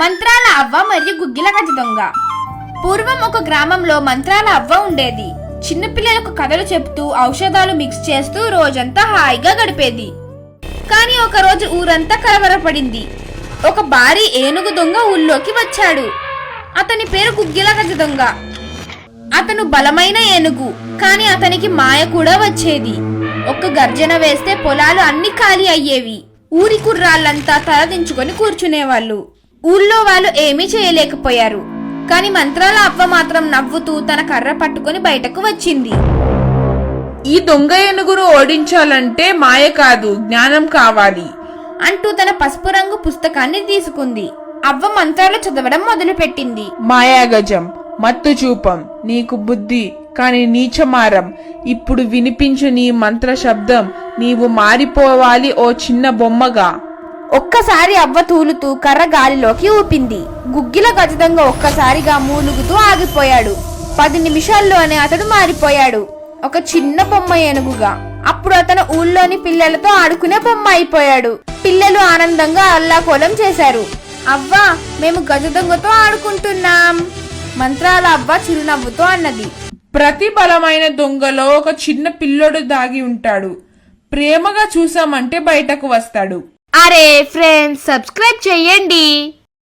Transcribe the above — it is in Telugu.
మంత్రాల అవ్వ మరియు గుగ్గిల గజ దొంగ. పూర్వం ఒక గ్రామంలో మంత్రాల అవ్వ ఉండేది. చిన్నపిల్లలకు కథలు చెప్తూ ఔషధాలు మిక్స్ చేస్తూ రోజంతా హాయిగా గడిపేది. కానీ ఒక రోజు ఊరంతా కలవరపడింది. ఒక భారీ ఏనుగు దొంగ ఊళ్ళోకి వచ్చాడు. అతని పేరు గుగ్గిల గజ దొంగ. అతను బలమైన ఏనుగు, కానీ అతనికి మాయ కూడా వచ్చేది. ఒక్క గర్జన వేస్తే పొలాలు అన్ని ఖాళీ అయ్యేవి. ఊరి కుర్రాళ్ళంతా తలదించుకొని కూర్చునేవాళ్ళు. ఊళ్ళో వాళ్ళు ఏమీ చేయలేకపోయారు. కాని మంత్రాల అవ్వ మాత్రం నవ్వుతూ తన కర్ర పట్టుకొని బయటకు వచ్చింది. ఈ దొంగ ఏనుగును ఓడించాలంటే మాయ కాదు, జ్ఞానం కావాలి అంటూ తన పసుపు రంగు పుస్తకాన్ని తీసుకుంది. అవ్వ మంత్రాలు చదవడం మొదలుపెట్టింది. మాయాగజం, మత్తు చూపం, నీకు బుద్ధి కాని నీచమారం. ఇప్పుడు వినిపించు నీ మంత్ర శబ్దం. నీవు మారిపోవాలి ఓ చిన్న బొమ్మగా. ఒక్కసారి అవ్వ తూలుతూ కర్ర గాలిలోకి ఊపింది. గుగ్గిల గజదొంగ ఒక్కసారిగా మూలుగుతూ ఆగిపోయాడు. 10 నిమిషాల్లోనే అతడు మారిపోయాడు, ఒక చిన్న బొమ్మ ఏనుగుగా. అప్పుడు అతను ఊళ్ళోని పిల్లలతో ఆడుకునే బొమ్మ అయిపోయాడు. పిల్లలు ఆనందంగా అల్లాకోలం చేశారు. అవ్వా, మేము గజదొంగతో ఆడుకుంటున్నాం. మంత్రాల అవ్వ చిరునవ్వుతో అన్నది. ప్రతి బలమైన దొంగలో ఒక చిన్న పిల్లోడు దాగి ఉంటాడు. ప్రేమగా చూసామంటే బయటకు వస్తాడు. అరే ఫ్రెండ్స్, సబ్స్క్రైబ్ చేయండి.